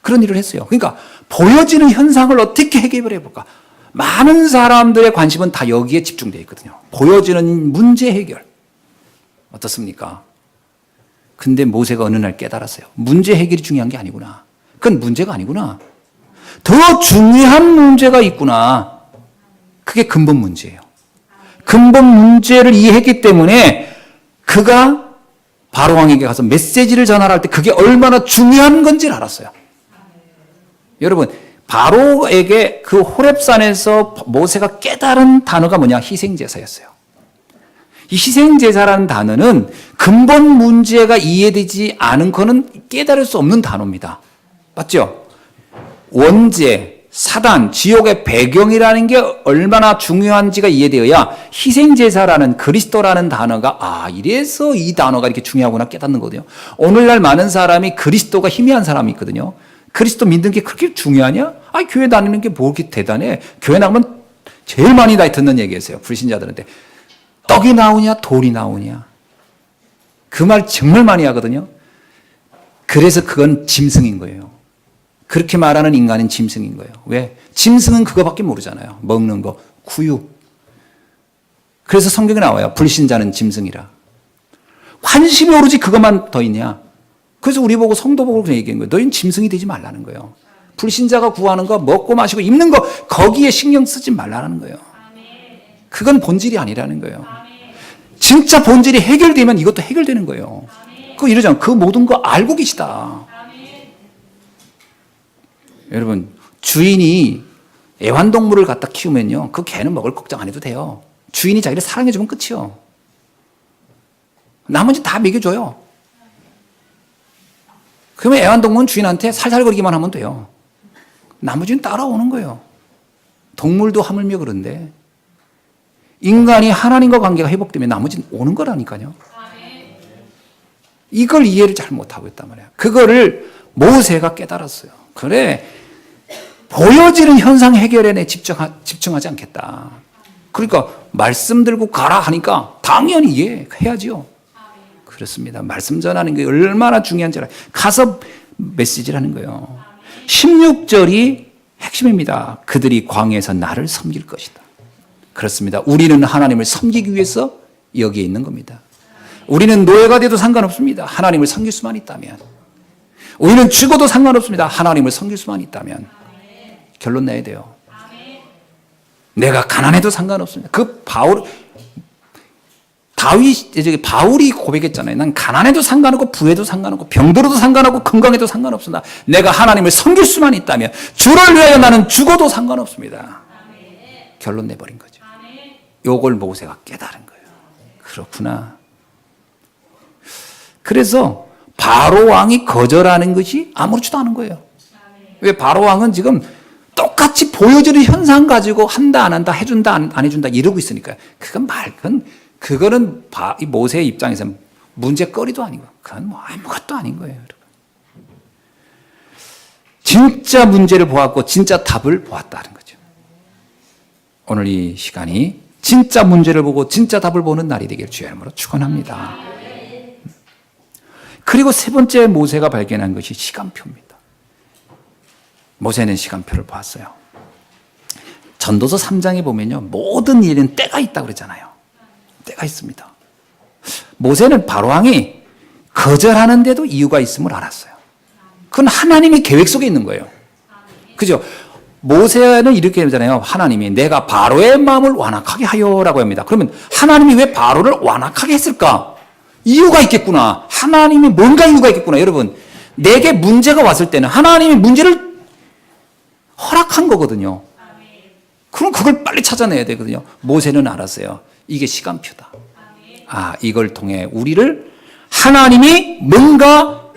그런 일을 했어요. 그러니까 보여지는 현상을 어떻게 해결해 볼까? 많은 사람들의 관심은 다 여기에 집중되어 있거든요. 보여지는 문제 해결. 어떻습니까? 근데 모세가 어느 날 깨달았어요. 문제 해결이 중요한 게 아니구나. 그건 문제가 아니구나. 더 중요한 문제가 있구나. 그게 근본 문제예요. 근본 문제를 이해했기 때문에 그가 바로왕에게 가서 메시지를 전할 때 그게 얼마나 중요한 건지를 알았어요. 여러분, 바로에게 그 호렙산에서 모세가 깨달은 단어가 뭐냐? 희생제사였어요. 이 희생제사라는 단어는 근본 문제가 이해되지 않은 거는 깨달을 수 없는 단어입니다. 맞죠? 원죄, 사단, 지옥의 배경이라는 게 얼마나 중요한지가 이해되어야 희생제사라는 그리스도라는 단어가 이래서 이 단어가 이렇게 중요하구나 깨닫는 거거든요. 오늘날 많은 사람이 그리스도가 희미한 사람이 있거든요. 그리스도 믿는 게 그렇게 중요하냐? 교회 다니는 게 뭐 그렇게 대단해? 교회 나오면 제일 많이 듣는 얘기였어요. 불신자들한테. 떡이 나오냐, 돌이 나오냐. 그 말 정말 많이 하거든요. 그래서 그건 짐승인 거예요. 그렇게 말하는 인간은 짐승인 거예요. 왜? 짐승은 그거밖에 모르잖아요. 먹는 거, 구유. 그래서 성경에 나와요. 불신자는 짐승이라. 관심이 오로지 그것만 더 있냐. 그래서 우리 보고 성도 보고 그냥 얘기한 거예요. 너희는 짐승이 되지 말라는 거예요. 불신자가 구하는 거, 먹고 마시고 입는 거, 거기에 신경 쓰지 말라는 거예요. 그건 본질이 아니라는 거예요. 진짜 본질이 해결되면 이것도 해결되는 거예요. 그거 이러잖아요. 그 모든 거 알고 계시다. 여러분, 주인이 애완동물을 갖다 키우면요, 그 개는 먹을 걱정 안 해도 돼요. 주인이 자기를 사랑해주면 끝이요. 나머지 다 먹여줘요. 그러면 애완동물은 주인한테 살살거리기만 하면 돼요. 나머지는 따라오는 거예요. 동물도 하물며 그런데 인간이 하나님과 관계가 회복되면 나머지는 오는 거라니까요. 이걸 이해를 잘 못하고 있단 말이에요. 그거를 모세가 깨달았어요. 그래, 보여지는 현상 해결에 내 집중하지 않겠다. 그러니까 말씀 들고 가라 하니까 당연히 이해해야죠. 그렇습니다. 말씀 전하는 게 얼마나 중요한지 알아요. 가서 메시지를 하는 거예요. 16절이 핵심입니다. 그들이 광야에서 나를 섬길 것이다. 그렇습니다. 우리는 하나님을 섬기기 위해서 여기에 있는 겁니다. 우리는 노예가 돼도 상관없습니다. 하나님을 섬길 수만 있다면. 우리는 죽어도 상관없습니다. 하나님을 섬길 수만 있다면. 결론 내야 돼요. 내가 가난해도 상관없습니다. 바울이 고백했잖아요. 난 가난해도 상관없고 부해도 상관없고 병들어도 상관없고 건강해도 상관없습니다. 내가 하나님을 섬길 수만 있다면 주를 위하여 나는 죽어도 상관없습니다. 결론 내버린 거죠. 요걸 모세가 깨달은 거예요. 그렇구나. 그래서 바로 왕이 거절하는 것이 아무렇지도 않은 거예요. 왜? 바로 왕은 지금 똑같이 보여지는 현상 가지고 한다 안 한다 해준다 안 해준다 이러고 있으니까요. 그거는 모세의 입장에서는 문제거리도 아니고 그건 뭐 아무것도 아닌 거예요. 여러분. 진짜 문제를 보았고 진짜 답을 보았다는 거죠. 오늘 이 시간이 진짜 문제를 보고 진짜 답을 보는 날이 되기를 주의 이름으로 축원합니다. 그리고 세 번째 모세가 발견한 것이 시간표입니다. 모세는 시간표를 보았어요. 전도서 3장에 보면요, 모든 일은 때가 있다고 그러잖아요. 때가 있습니다. 모세는 바로왕이 거절하는데도 이유가 있음을 알았어요. 그건 하나님의 계획 속에 있는 거예요. 그죠? 모세는 이렇게 하잖아요. 하나님이 내가 바로의 마음을 완악하게 하여라고 합니다. 그러면 하나님이 왜 바로를 완악하게 했을까? 이유가 있겠구나. 하나님이 뭔가 이유가 있겠구나. 여러분, 내게 문제가 왔을 때는 하나님이 문제를 허락한 거거든요. 그럼 그걸 빨리 찾아내야 되거든요. 모세는 알았어요. 이게 시간표다. 이걸 통해 우리를 하나님이 뭔가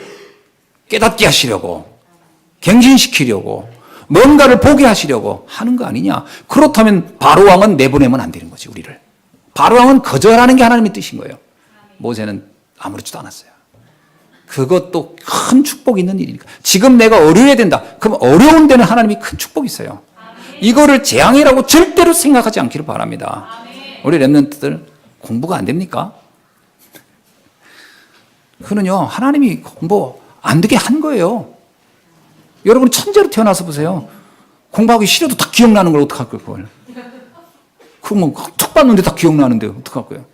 깨닫게 하시려고, 갱신시키려고, 뭔가를 보게 하시려고 하는 거 아니냐. 그렇다면 바로왕은 내보내면 안 되는 거지, 우리를. 바로왕은 거절하는 게 하나님의 뜻인 거예요. 모세는 아무렇지도 않았어요. 그것도 큰 축복이 있는 일이니까. 지금 내가 어려워야 된다. 그럼 어려운 데는 하나님이 큰 축복이 있어요. 이거를 재앙이라고 절대로 생각하지 않기를 바랍니다. 우리 렘넌트들 공부가 안 됩니까? 그는요, 하나님이 공부 안 되게 한 거예요. 여러분 천재로 태어나서 보세요. 공부하기 싫어도 다 기억나는 걸 어떡할 거예요, 그걸. 그러면 툭 봤는데 다 기억나는데 어떡할 거예요.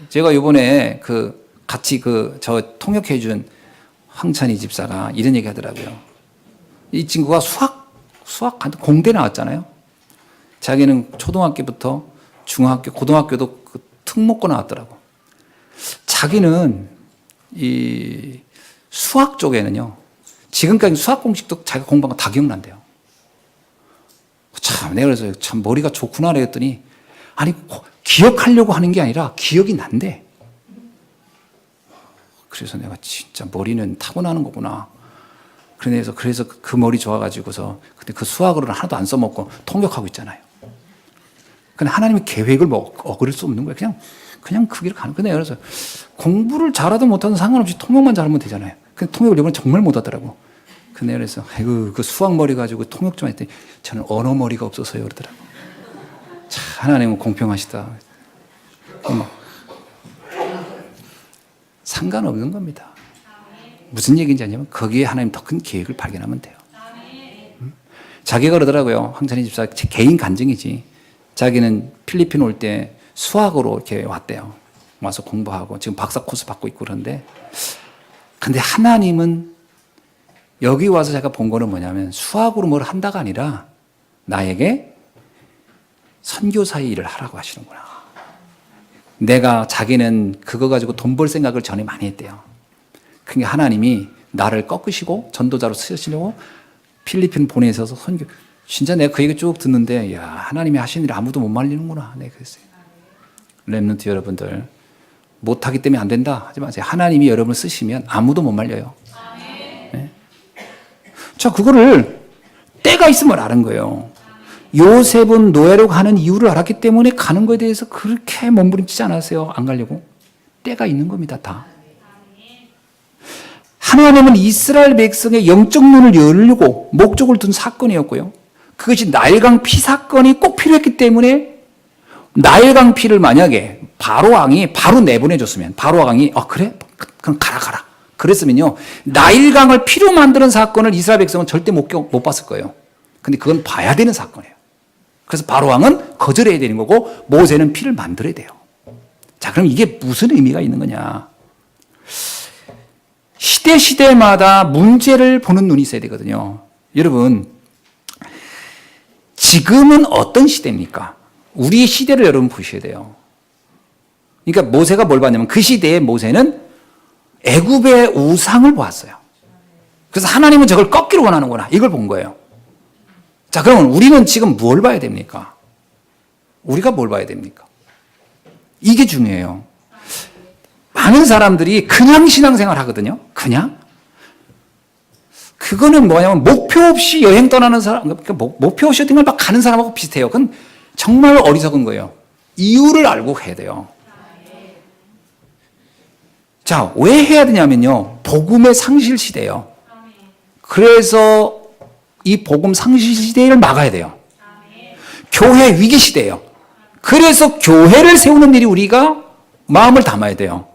제가 이번에 같이 저 통역해준 황찬희 집사가 이런 얘기 하더라고요. 이 친구가 수학 공대 나왔잖아요. 자기는 초등학교부터 중학교, 고등학교도 특목고 나왔더라고. 자기는 이 수학 쪽에는요, 지금까지 수학 공식도 자기가 공부한 거 다 기억난대요. 참, 내가 그래서 참 머리가 좋구나 그랬더니, 아니, 기억하려고 하는 게 아니라 기억이 난대. 그래서 내가 진짜 머리는 타고나는 거구나. 그래서 그 머리 좋아가지고서, 근데 그 수학으로는 하나도 안 써먹고 통역하고 있잖아요. 근데 하나님의 계획을 어그릴 수 없는 거예요. 그냥 그 길을 가는 거예요. 그래서 공부를 잘하든 못하든 상관없이 통역만 잘하면 되잖아요. 근데 통역을 이번에 정말 못하더라고. 근데 그래서, 아이고, 그 수학 머리 가지고 통역 좀 했더니, 저는 언어 머리가 없어서요. 그러더라고. 참, 하나님은 공평하시다. 상관없는 겁니다. 무슨 얘기인지 아냐면, 거기에 하나님 더 큰 계획을 발견하면 돼요. 자기가 그러더라고요. 황찬희 집사, 개인 간증이지. 자기는 필리핀 올 때 수학으로 이렇게 왔대요. 와서 공부하고, 지금 박사 코스 받고 있고 그런데, 근데 하나님은 여기 와서 제가 본 거는 뭐냐면 수학으로 뭘 한다가 아니라 나에게 선교사의 일을 하라고 하시는구나. 자기는 그거 가지고 돈 벌 생각을 전에 많이 했대요. 그러니까 하나님이 나를 꺾으시고 전도자로 쓰시려고 필리핀 보내셔서 선교. 진짜 내가 그 얘기 쭉 듣는데, 야, 하나님이 하시는 일 아무도 못 말리는구나. 내가 그랬어요. 렘넌트 여러분들, 못하기 때문에 안 된다 하지 마세요. 하나님이 여러분을 쓰시면 아무도 못 말려요. 네? 자, 그거를 때가 있으면 아는 거예요. 요셉은 노예로 가는 이유를 알았기 때문에 가는 거에 대해서 그렇게 몸부림치지 않았어요. 안 가려고. 때가 있는 겁니다, 다. 하나님은 이스라엘 백성의 영적 눈을 열고 목적을 둔 사건이었고요. 그것이 나일강 피 사건이 꼭 필요했기 때문에 나일강 피를 만약에 바로 왕이 바로 내보내줬으면, 바로 왕이 그래? 그럼 가라. 그랬으면요, 나일강을 피로 만드는 사건을 이스라엘 백성은 절대 못 봤을 거예요. 근데 그건 봐야 되는 사건이에요. 그래서 바로 왕은 거절해야 되는 거고 모세는 피를 만들어야 돼요. 자, 그럼 이게 무슨 의미가 있는 거냐? 시대마다 문제를 보는 눈이 있어야 되거든요. 여러분, 지금은 어떤 시대입니까? 우리 시대를 여러분 보셔야 돼요. 그러니까 모세가 뭘 봤냐면 그 시대의 모세는 애굽의 우상을 보았어요. 그래서 하나님은 저걸 꺾기를 원하는구나. 이걸 본 거예요. 자, 그러면 우리는 지금 뭘 봐야 됩니까? 우리가 뭘 봐야 됩니까? 이게 중요해요. 많은 사람들이 그냥 신앙생활 하거든요. 그냥. 그거는 뭐냐면 목표 없이 여행 떠나는 사람, 그러니까 목표 없이 어딘가 막 가는 사람하고 비슷해요. 그건 정말 어리석은 거예요. 이유를 알고 해야 돼요. 자, 왜 해야 되냐면요, 복음의 상실 시대예요. 그래서 이 복음 상실 시대를 막아야 돼요. 교회 위기 시대예요. 그래서 교회를 세우는 일이 우리가 마음을 담아야 돼요.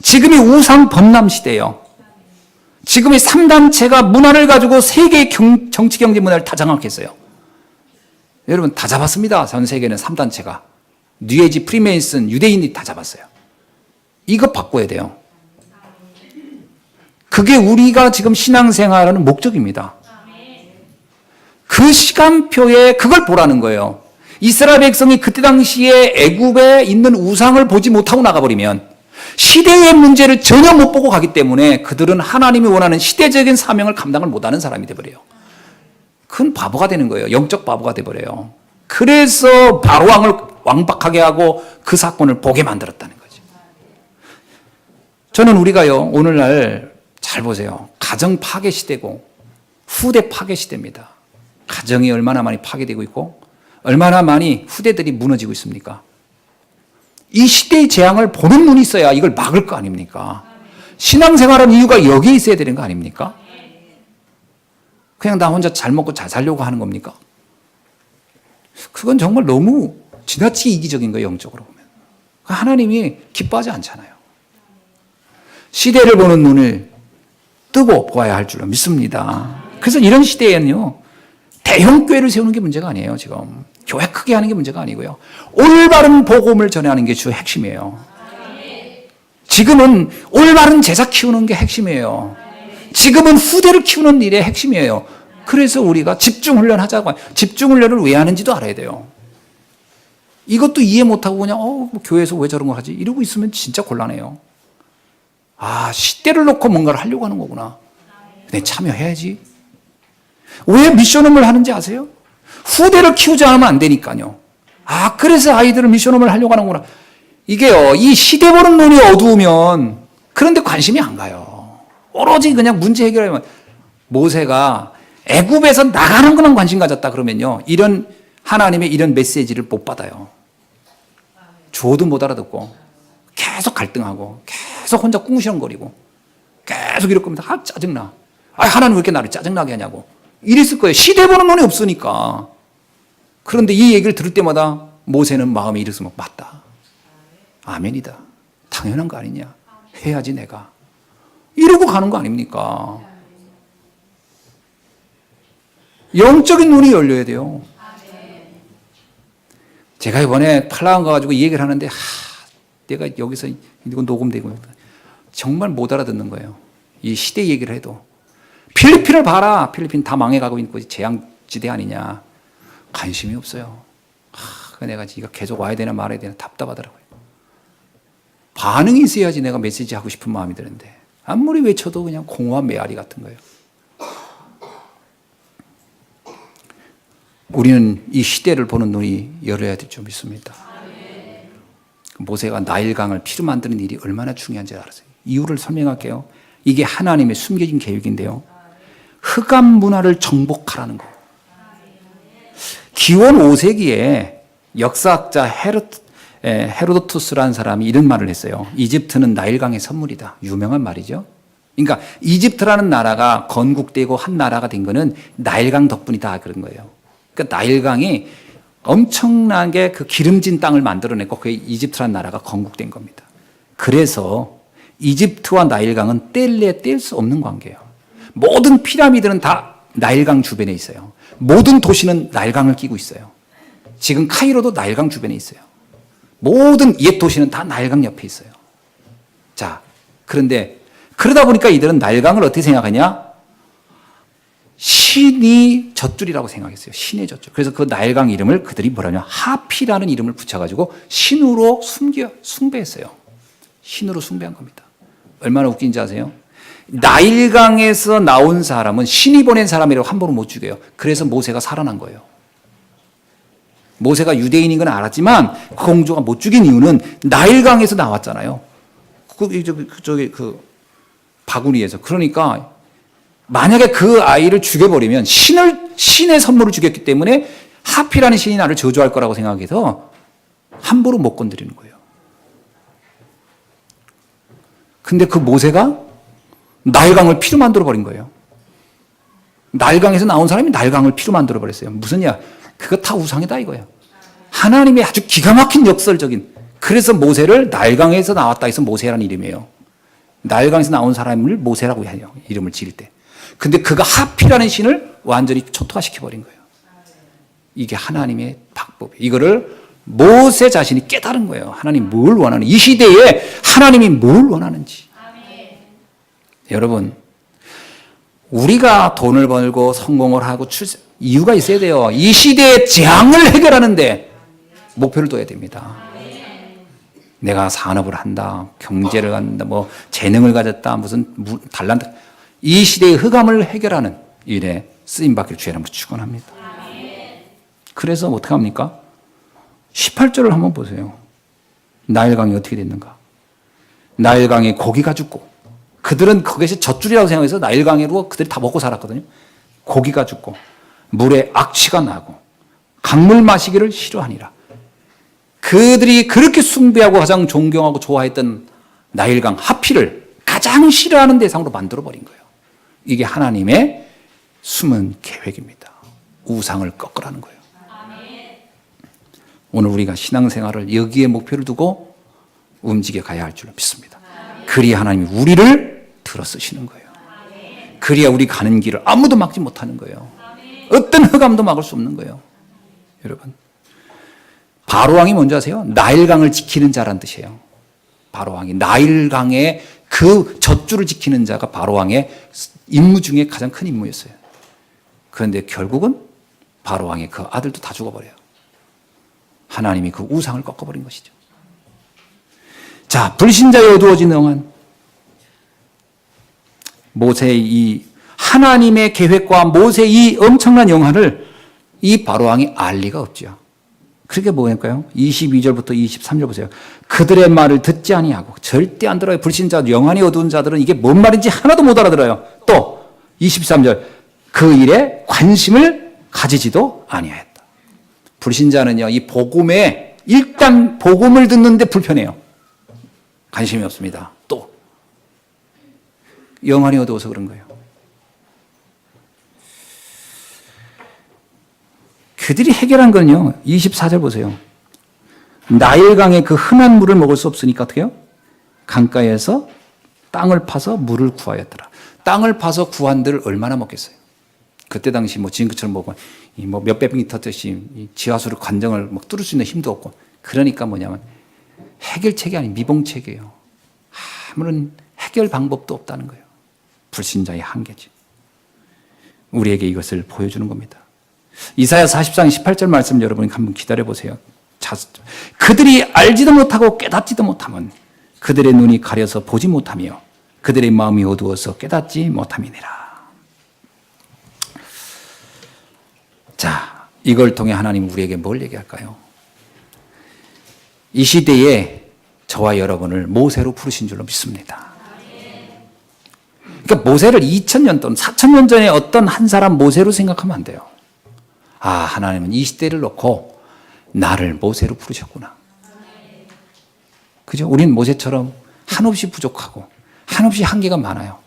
지금이 우상 범람 시대예요. 지금의 3단체가 문화를 가지고 세계의 정치, 경제, 문화를 다 장악했어요. 여러분, 다 잡았습니다. 전 세계는 3단체가. 뉴에이지, 프리메이슨, 유대인이 다 잡았어요. 이거 바꿔야 돼요. 그게 우리가 지금 신앙생활하는 목적입니다. 그 시간표에 그걸 보라는 거예요. 이스라엘 백성이 그때 당시에 애굽에 있는 우상을 보지 못하고 나가버리면 시대의 문제를 전혀 못 보고 가기 때문에 그들은 하나님이 원하는 시대적인 사명을 감당을 못하는 사람이 돼버려요. 큰 바보가 되는 거예요. 영적 바보가 돼버려요. 그래서 바로 왕을 왕박하게 하고 그 사건을 보게 만들었다는 거죠. 저는 우리가요, 오늘날 잘 보세요. 가정 파괴 시대고 후대 파괴 시대입니다. 가정이 얼마나 많이 파괴되고 있고 얼마나 많이 후대들이 무너지고 있습니까? 이 시대의 재앙을 보는 눈이 있어야 이걸 막을 거 아닙니까? 신앙생활하는 이유가 여기에 있어야 되는 거 아닙니까? 그냥 나 혼자 잘 먹고 잘 살려고 하는 겁니까? 그건 정말 너무 지나치게 이기적인 거예요, 영적으로 보면. 하나님이 기뻐하지 않잖아요. 시대를 보는 눈을 뜨고 보아야 할 줄로 믿습니다. 그래서 이런 시대에는요, 대형 교회를 세우는 게 문제가 아니에요. 지금 교회 크게 하는 게 문제가 아니고요. 올바른 복음을 전하는 게 주의 핵심이에요. 지금은 올바른 제자 키우는 게 핵심이에요. 지금은 후대를 키우는 일의 핵심이에요. 그래서 우리가 집중훈련 하자고. 집중훈련을 왜 하는지도 알아야 돼요. 이것도 이해 못하고 그냥 뭐 교회에서 왜 저런 걸 하지? 이러고 있으면 진짜 곤란해요. 아, 시대를 놓고 뭔가를 하려고 하는 거구나. 내 참여해야지. 왜 미션홈을 하는지 아세요? 후대를 키우지 않으면 안 되니까요. 아, 그래서 아이들을 미션홈을 하려고 하는구나. 이게요, 이 시대 보는 눈이 어두우면 그런데 관심이 안 가요. 오로지 그냥 문제 해결하면. 모세가 애굽에서 나가는 것만 관심 가졌다 그러면요, 이런 하나님의 이런 메시지를 못 받아요. 줘도 못 알아듣고 계속 갈등하고 계속 혼자 꿍시렁거리고 계속 이럴 겁니다. 아, 짜증나. 아, 하나님 왜 이렇게 나를 짜증나게 하냐고 이랬을 거예요. 시대 보는 눈이 없으니까. 그런데 이 얘기를 들을 때마다 모세는 마음에 이르면 맞다. 아멘이다. 당연한 거 아니냐. 해야지 내가. 이러고 가는 거 아닙니까? 영적인 눈이 열려야 돼요. 제가 이번에 팔라완 가가지고 이 얘기를 하는데 내가 여기서 이거 녹음되고 정말 못 알아듣는 거예요. 이 시대 얘기를 해도. 필리핀을 봐라. 필리핀 다 망해가고 있는 곳이 재앙지대 아니냐. 관심이 없어요. 내가 이거 계속 와야 되나 말아야 되나 답답하더라고요. 반응이 있어야지 내가 메시지 하고 싶은 마음이 드는데 아무리 외쳐도 그냥 공허한 메아리 같은 거예요. 우리는 이 시대를 보는 눈이 열려야 될 줄 믿습니다. 모세가 나일강을 피로 만드는 일이 얼마나 중요한지 알았어요. 이유를 설명할게요. 이게 하나님의 숨겨진 계획인데요. 흑암 문화를 정복하라는 거. 기원 5세기에 역사학자 헤로도투스라는 사람이 이런 말을 했어요. 이집트는 나일강의 선물이다. 유명한 말이죠. 그러니까 이집트라는 나라가 건국되고 한 나라가 된 거는 나일강 덕분이다 그런 거예요. 그러니까 나일강이 엄청나게 그 기름진 땅을 만들어냈고 그게 이집트라는 나라가 건국된 겁니다. 그래서 이집트와 나일강은 뗄래야 뗄 수 없는 관계예요. 모든 피라미드는 다 나일강 주변에 있어요. 모든 도시는 나일강을 끼고 있어요. 지금 카이로도 나일강 주변에 있어요. 모든 옛 도시는 다 나일강 옆에 있어요. 자, 그런데 그러다 보니까 이들은 나일강을 어떻게 생각하냐? 신이 젖줄이라고 생각했어요. 신의 젖줄. 그래서 그 나일강 이름을 그들이 뭐라냐? 하피라는 이름을 붙여가지고 신으로 숭배했어요. 신으로 숭배한 겁니다. 얼마나 웃긴지 아세요? 나일강에서 나온 사람은 신이 보낸 사람이라고 함부로 못 죽여요. 그래서 모세가 살아난 거예요. 모세가 유대인인 건 알았지만 그 공주가 못 죽인 이유는 나일강에서 나왔잖아요. 그 바구니에서. 그러니까 만약에 그 아이를 죽여버리면 신의 선물을 죽였기 때문에 하피라는 신이 나를 저주할 거라고 생각해서 함부로 못 건드리는 거예요. 근데 그 모세가 나일강을 피로 만들어버린 거예요. 나일강에서 나온 사람이 나일강을 피로 만들어버렸어요. 무슨야? 그거 다 우상이다 이거예요. 하나님의 아주 기가 막힌 역설적인. 그래서 모세를 나일강에서 나왔다 해서 모세라는 이름이에요. 나일강에서 나온 사람을 모세라고 해요. 이름을 지을 때. 근데 그가 하피라는 신을 완전히 초토화시켜버린 거예요. 이게 하나님의 방법이에요. 이거를 모세 자신이 깨달은 거예요. 하나님 뭘 원하는지. 이 시대에 하나님이 뭘 원하는지. 여러분, 우리가 돈을 벌고 성공을 하고 이유가 있어야 돼요. 이 시대의 재앙을 해결하는데 목표를 둬야 됩니다. 내가 산업을 한다, 경제를 한다, 뭐 재능을 가졌다, 무슨 달란트. 이 시대의 흑암을 해결하는 일에 쓰임받길 주의 이름으로 축원합니다. 그래서 어떻게 합니까? 18절을 한번 보세요. 나일강이 어떻게 됐는가? 나일강에 고기가 죽고, 그들은 그것이 젖줄이라고 생각해서 나일강으로 그들이 다 먹고 살았거든요. 고기가 죽고 물에 악취가 나고 강물 마시기를 싫어하니라. 그들이 그렇게 숭배하고 가장 존경하고 좋아했던 나일강 하피를 가장 싫어하는 대상으로 만들어버린 거예요. 이게 하나님의 숨은 계획입니다. 우상을 꺾으라는 거예요. 오늘 우리가 신앙생활을 여기에 목표를 두고 움직여 가야 할 줄로 믿습니다. 그리야 하나님이 우리를 들어 쓰시는 거예요. 그리야 우리 가는 길을 아무도 막지 못하는 거예요. 어떤 흑암도 막을 수 없는 거예요. 여러분. 바로왕이 뭔지 아세요? 나일강을 지키는 자란 뜻이에요. 바로왕이. 나일강의 그 젖줄을 지키는 자가 바로왕의 임무 중에 가장 큰 임무였어요. 그런데 결국은 바로왕의 그 아들도 다 죽어버려요. 하나님이 그 우상을 꺾어버린 것이죠. 자, 불신자의 어두워진 영안. 모세의 이 하나님의 계획과 모세의 이 엄청난 영안을 이 바로왕이 알 리가 없죠. 그게 뭐일까요? 22절부터 23절 보세요. 그들의 말을 듣지 아니하고 절대 안 들어요. 불신자, 영안이 어두운 자들은 이게 뭔 말인지 하나도 못 알아들어요. 또 23절 그 일에 관심을 가지지도 아니하였다. 불신자는요, 이 복음에 일단 복음을 듣는데 불편해요. 관심이 없습니다. 또 영안이 어두워서 그런 거예요. 그들이 해결한 건요, 24절 보세요. 나일강의 그 흔한 물을 먹을 수 없으니까 어떻게 해요? 강가에서 땅을 파서 물을 구하였더라. 땅을 파서 구한들 얼마나 먹겠어요? 그때 당시 뭐 지금 것처럼 뭐 몇백 미터 뜻이 지하수를 관정을 막 뚫을 수 있는 힘도 없고, 그러니까 뭐냐면 해결책이 아닌 미봉책이에요. 아무런 해결 방법도 없다는 거예요. 불신자의 한계지. 우리에게 이것을 보여주는 겁니다. 이사야 44장 18절 말씀 여러분이 한번 기다려 보세요. 그들이 알지도 못하고 깨닫지도 못하면 그들의 눈이 가려서 보지 못하며 그들의 마음이 어두워서 깨닫지 못함이니라. 자, 이걸 통해 하나님 우리에게 뭘 얘기할까요? 이 시대에 저와 여러분을 모세로 부르신 줄로 믿습니다. 그러니까 모세를 2000년 또는 4000년 전에 어떤 한 사람 모세로 생각하면 안 돼요. 아, 하나님은 이 시대를 놓고 나를 모세로 부르셨구나. 그죠? 우린 모세처럼 한없이 부족하고 한없이 한계가 많아요.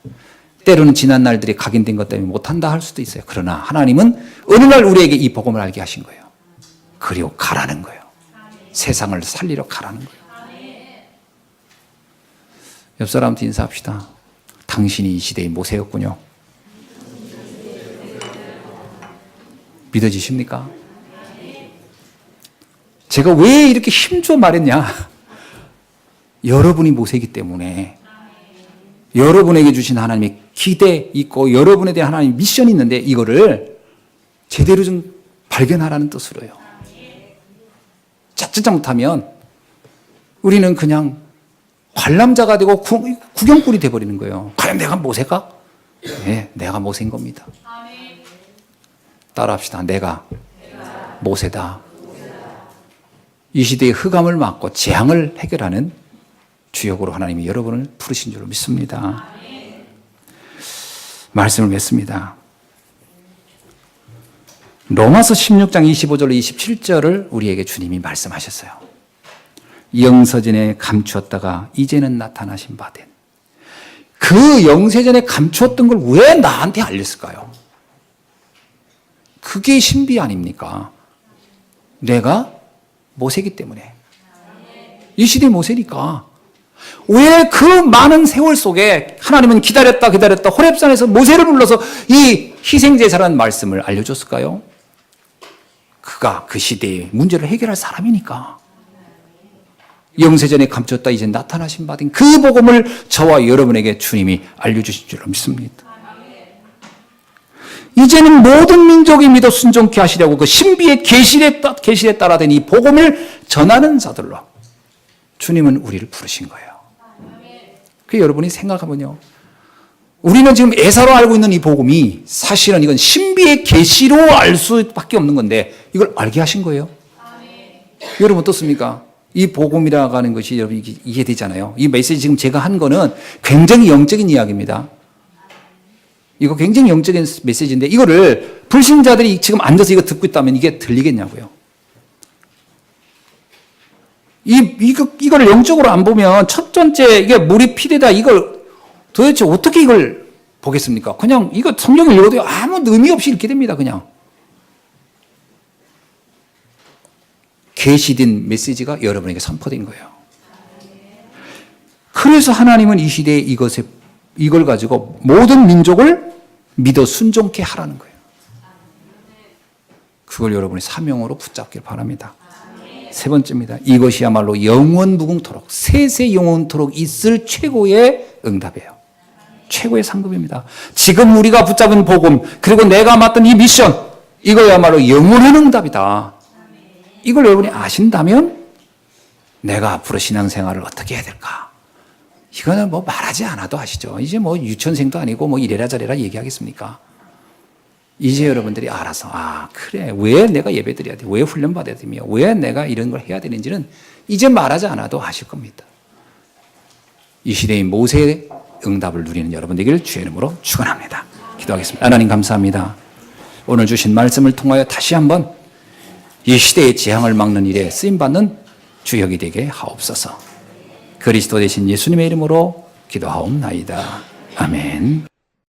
때로는 지난 날들이 각인된 것 때문에 못한다 할 수도 있어요. 그러나 하나님은 어느 날 우리에게 이 복음을 알게 하신 거예요. 그리고 가라는 거예요. 세상을 살리러 가라는 거예요. 옆 사람한테 인사합시다. 당신이 이 시대의 모세였군요. 믿어지십니까? 제가 왜 이렇게 힘줘 말했냐? 여러분이 모세이기 때문에 여러분에게 주신 하나님의 기대 있고 여러분에 대한 하나님의 미션이 있는데 이거를 제대로 좀 발견하라는 뜻으로요. 찾지 못하면 우리는 그냥 관람자가 되고 구경꾼이 되어버리는 거예요. 과연 내가 모세가? 네, 내가 모세인 겁니다. 따라합시다. 내가 모세다. 이 시대의 흑암을 막고 재앙을 해결하는 주역으로 하나님이 여러분을 부르신 줄로 믿습니다. 말씀을 맺습니다. 로마서 16장 25절로 27절을 우리에게 주님이 말씀하셨어요. 영세전에 감추었다가 이제는 나타나신 바 된. 그 영세전에 감추었던 걸 왜 나한테 알렸을까요? 그게 신비 아닙니까? 내가 모세이기 때문에. 이 시대 모세니까. 왜 그 많은 세월 속에 하나님은 기다렸다 호렙산에서 모세를 불러서 이 희생제사라는 말씀을 알려줬을까요? 그가 그 시대의 문제를 해결할 사람이니까. 영세전에 감췄다 이제 나타나신 바 된 그 복음을 저와 여러분에게 주님이 알려주신 줄로 믿습니다. 이제는 모든 민족이 믿어 순종케 하시려고 그 신비의 계시에 따라 된 이 복음을 전하는 자들로 주님은 우리를 부르신 거예요. 그 여러분이 생각하면요, 우리는 지금 애사로 알고 있는 이 복음이 사실은 이건 신비의 계시로 알 수밖에 없는 건데 이걸 알게 하신 거예요. 여러분 어떻습니까? 이 복음이라고 하는 것이 여러분 이해되잖아요. 이 메시지 지금 제가 한 거는 굉장히 영적인 이야기입니다. 이거 굉장히 영적인 메시지인데 이거를 불신자들이 지금 앉아서 이거 듣고 있다면 이게 들리겠냐고요. 이거를 영적으로 안 보면 첫 번째 이게 물이 피되다 이걸 도대체 어떻게 이걸 보겠습니까? 그냥 이거 성경을 읽어도 아무 의미 없이 읽게 됩니다. 그냥. 계시된 메시지가 여러분에게 선포된 거예요. 그래서 하나님은 이 시대에 이걸 가지고 모든 민족을 믿어 순종케 하라는 거예요. 그걸 여러분이 사명으로 붙잡길 바랍니다. 세 번째입니다. 이것이야말로 영원 무궁토록 세세 영원토록 있을 최고의 응답이에요. 최고의 상급입니다. 지금 우리가 붙잡은 복음 그리고 내가 맡은 이 미션 이거야말로 영원한 응답이다. 이걸 여러분이 아신다면 내가 앞으로 신앙생활을 어떻게 해야 될까? 이거는 뭐 말하지 않아도 아시죠. 이제 뭐 유치원생도 아니고 뭐 이래라 저래라 얘기하겠습니까? 이제 여러분들이 알아서 그래 왜 내가 예배드려야 돼? 왜 훈련받아야 되며 왜 내가 이런 걸 해야 되는지는 이제 말하지 않아도 아실 겁니다. 이 시대의 모세의 응답을 누리는 여러분 되기를 주의 이름으로 축원합니다. 기도하겠습니다. 하나님 감사합니다. 오늘 주신 말씀을 통하여 다시 한번 이 시대의 재앙을 막는 일에 쓰임받는 주역이 되게 하옵소서. 그리스도 되신 예수님의 이름으로 기도하옵나이다. 아멘.